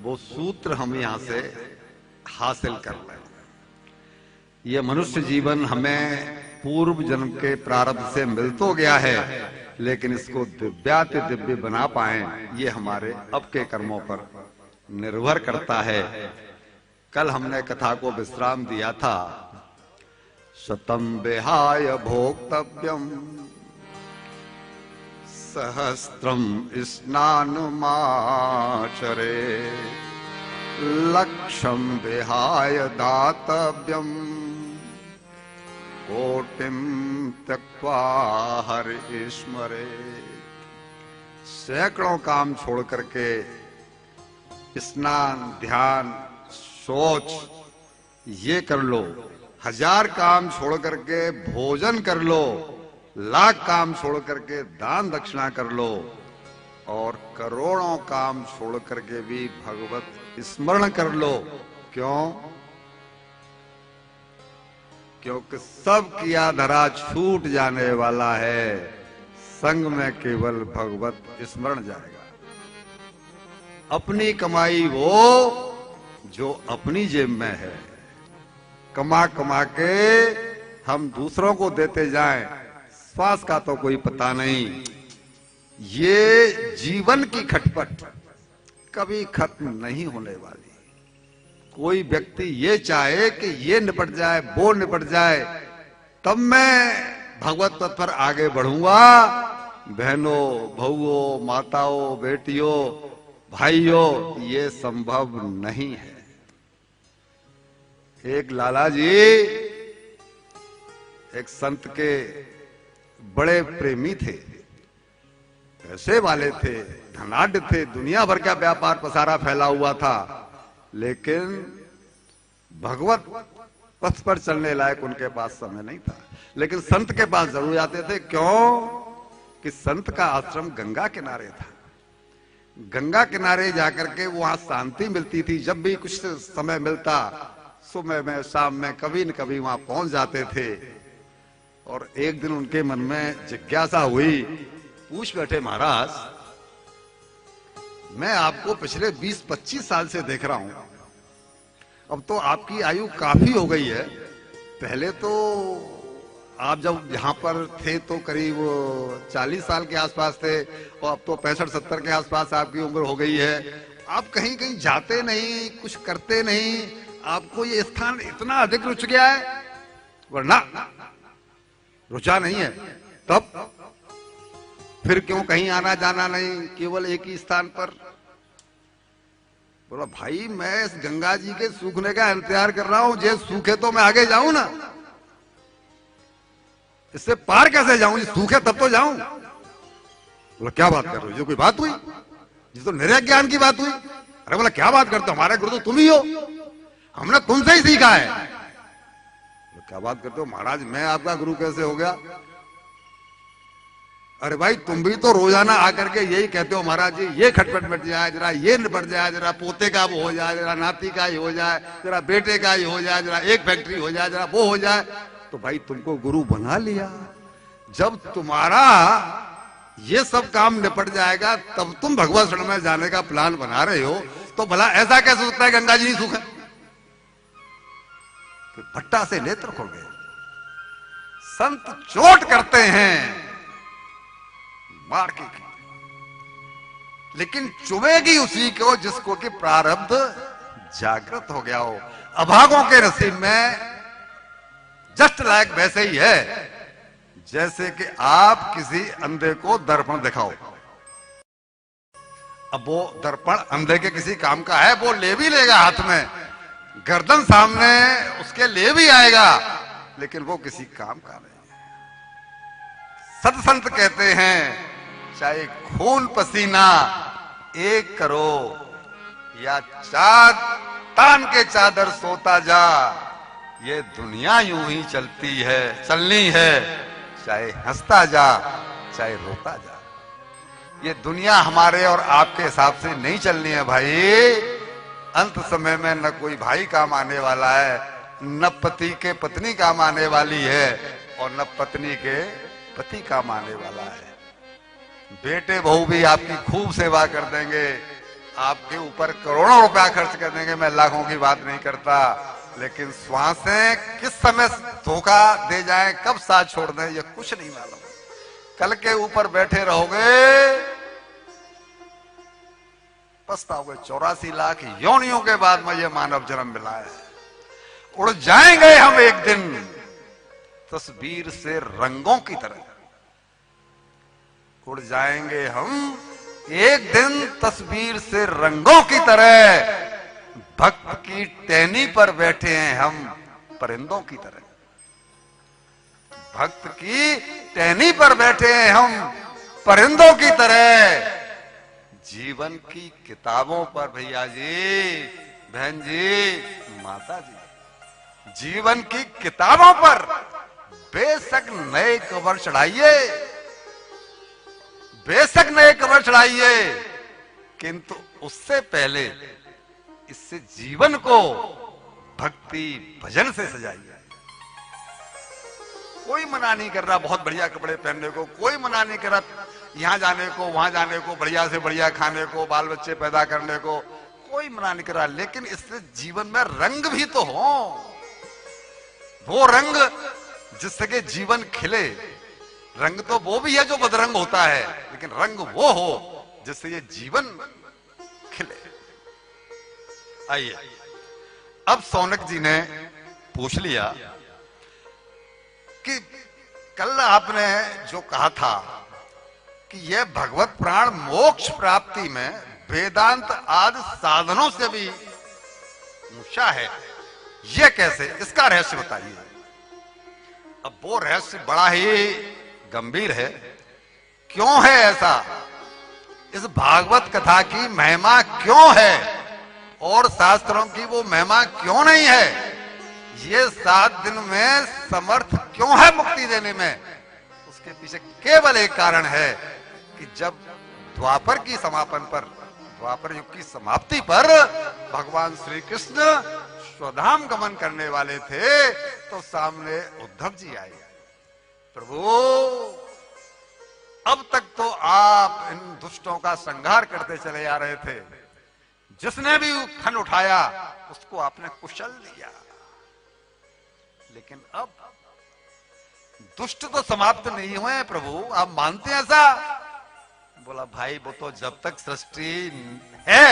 वो सूत्र हम यहां से हासिल कर लें। ये मनुष्य जीवन हमें पूर्व जन्म के प्रारब्ध से मिल तो गया है, लेकिन इसको दिव्याति दिव्य बना पाए ये हमारे अब के कर्मों पर निर्भर करता है। कल हमने कथा को विश्राम दिया था, शतम विहाय भोक्तव्यम सहस्त्रम स्नानमाचरे लक्षम विहाय दातव्यम कोटिम त्यक्त्वा हरि स्मरे। सैकड़ों काम छोड़ करके स्नान, ध्यान, सोच ये कर लो, 1000 काम छोड़ करके भोजन कर लो, 1,00,000 काम छोड़ करके दान दक्षिणा कर लो, और करोड़ों काम छोड़ करके भी भगवत स्मरण कर लो। क्यों? क्योंकि सब किया धरा छूट जाने वाला है, संग में केवल भगवत स्मरण जाएगा। अपनी कमाई वो जो अपनी जेब में है, कमा कमा के हम दूसरों को देते जाएं, श्वास का तो कोई पता नहीं। ये जीवन की खटपट कभी खत्म नहीं होने वाली। कोई व्यक्ति ये चाहे कि ये निपट जाए, वो निपट जाए, तब मैं भगवत पथ पर आगे बढ़ूंगा। बहनों, बहुओं, माताओं, बेटियों, भाइयों, ये संभव नहीं है। एक लाला जी एक संत के बड़े प्रेमी थे, पैसे वाले थे, धनाढ्य थे, दुनिया भर का व्यापार पसारा फैला हुआ था, लेकिन भगवत पथ पर चलने लायक उनके पास समय नहीं था। लेकिन संत के पास जरूर जाते थे। क्यों? कि संत का आश्रम गंगा किनारे था। गंगा किनारे जाकर के वहां शांति मिलती थी। जब भी कुछ समय मिलता, सुबह में, शाम में, कभी न कभी वहां पहुंच जाते थे। और एक दिन उनके मन में जिज्ञासा हुई, पूछ बैठे, महाराज मैं आपको पिछले 20-25 साल से देख रहा हूं, अब तो आपकी आयु काफी हो गई है। पहले तो आप जब यहां पर थे तो करीब 40 साल के आसपास थे, और अब तो 65-70 के आसपास आपकी उम्र हो गई है। आप कहीं कहीं जाते नहीं, कुछ करते नहीं, आपको ये स्थान इतना अधिक रुच गया है? वरना रुचा नहीं है, तब फिर क्यों कहीं आना जाना नहीं, केवल एक ही स्थान पर? बोला, भाई मैं इस गंगा जी के सूखने का इंतजार कर रहा हूं, जे सूखे तो मैं आगे जाऊं ना, इससे पार कैसे जाऊं? ये सूखे तब तो जाऊं। बोला, क्या बात कर रहे हो? ये कोई बात हुई? ये तो निर्य ज्ञान की बात हुई। अरे बोला, क्या बात करते हो, हमारे गुरु तो तुम ही हो, हमने तुमसे ही सीखा है। क्या बात करते हो महाराज, मैं आपका गुरु कैसे हो गया? अरे भाई, तुम भी तो रोजाना आकर के यही कहते हो, महाराज जी ये खटपट मिट जाए, जरा ये निपट जाए, जरा पोते का वो हो जाए, जरा नाती का ही हो जाए, जरा बेटे का ही हो जाए, जरा एक फैक्ट्री हो जाए, जरा वो हो जाए। तो भाई तुमको गुरु बना लिया। जब तुम्हारा ये सब काम निपट जाएगा, तब तुम भगवत शरण में जाने का प्लान बना रहे हो। तो भला ऐसा कैसे होता है गंगा जी नहीं सूखे? भट्टा से नेत्र खुल गए। संत चोट करते हैं मार के, लेकिन चुभेगी उसी को जिसको कि प्रारब्ध जागृत हो गया हो। अभागों के नसीब में जस्ट लायक वैसे ही है जैसे कि आप किसी अंधे को दर्पण दिखाओ। अब वो दर्पण अंधे के किसी काम का है, वो ले भी लेगा हाथ में, गर्दन सामने उसके ले भी आएगा, लेकिन वो किसी काम का नहीं है। सत्संत कहते हैं, चाहे खून पसीना एक करो, या चाद तान के चादर सोता जा, ये दुनिया यूं ही चलती है, चलनी है, चाहे हंसता जा चाहे रोता जा। ये दुनिया हमारे और आपके हिसाब से नहीं चलनी है भाई। अंत समय में न कोई भाई काम आने वाला है, न पति के पत्नी काम आने वाली है, और न पत्नी के पति काम आने वाला है। बेटे बहू भी आपकी खूब सेवा कर देंगे, आपके ऊपर करोड़ों रुपया खर्च कर देंगे, मैं लाखों की बात नहीं करता, लेकिन श्वासें किस समय धोखा दे जाएं, कब साथ छोड़ दें, ये कुछ नहीं मालूम। कल के ऊपर बैठे रहोगे, पछताओगे। 84 लाख योनियों के बाद में ये मानव जन्म मिला है। उड़ जाएंगे हम एक दिन तस्वीर से रंगों की तरह, उड़ जाएंगे हम एक दिन तस्वीर से रंगों की तरह। भक्त की टहनी पर बैठे हैं हम परिंदों की तरह, भक्त की टहनी पर बैठे हैं हम परिंदों की तरह। जीवन की किताबों पर भैया जी, बहन जी, माता जी, जीवन की किताबों पर बेशक नए कवर चढ़ाइए, बेशक नए कवर चढ़ाइए, किंतु उससे पहले इससे जीवन को भक्ति भजन से सजाइए। कोई मना नहीं कर रहा बहुत बढ़िया कपड़े पहनने को, कोई मना नहीं कर रहा यहां जाने को, वहां जाने को, बढ़िया से बढ़िया खाने को, बाल बच्चे पैदा करने को, कोई मना नहीं कर रहा, लेकिन इससे जीवन में रंग भी तो हो, वो रंग जिससे कि जीवन खिले। रंग तो वो भी है जो बदरंग होता है, लेकिन रंग वो हो जिससे ये जीवन खिले। आइए, अब सौनक जी ने पूछ लिया कि कल आपने जो कहा था कि यह भगवत प्राण मोक्ष प्राप्ति में वेदांत आदि साधनों से भी ऊंचा है, यह कैसे, इसका रहस्य बताइए। अब वो रहस्य बड़ा ही गंभीर है। क्यों है ऐसा? इस भागवत कथा की महिमा क्यों है और शास्त्रों की वो महिमा क्यों नहीं है? ये 7 दिन में समर्थ क्यों है मुक्ति देने में? उसके पीछे केवल एक कारण है कि जब द्वापर की समापन पर, द्वापर युग की समाप्ति पर भगवान श्री कृष्ण स्वधाम गमन करने वाले थे, तो सामने उद्धव जी आए। प्रभु, अब तक तो आप इन दुष्टों का संहार करते चले आ रहे थे, जिसने भी फन उठाया उसको आपने कुशल दिया, लेकिन अब दुष्ट तो समाप्त नहीं हुए प्रभु, आप मानते हैं ऐसा? बोला भाई वो तो जब तक सृष्टि है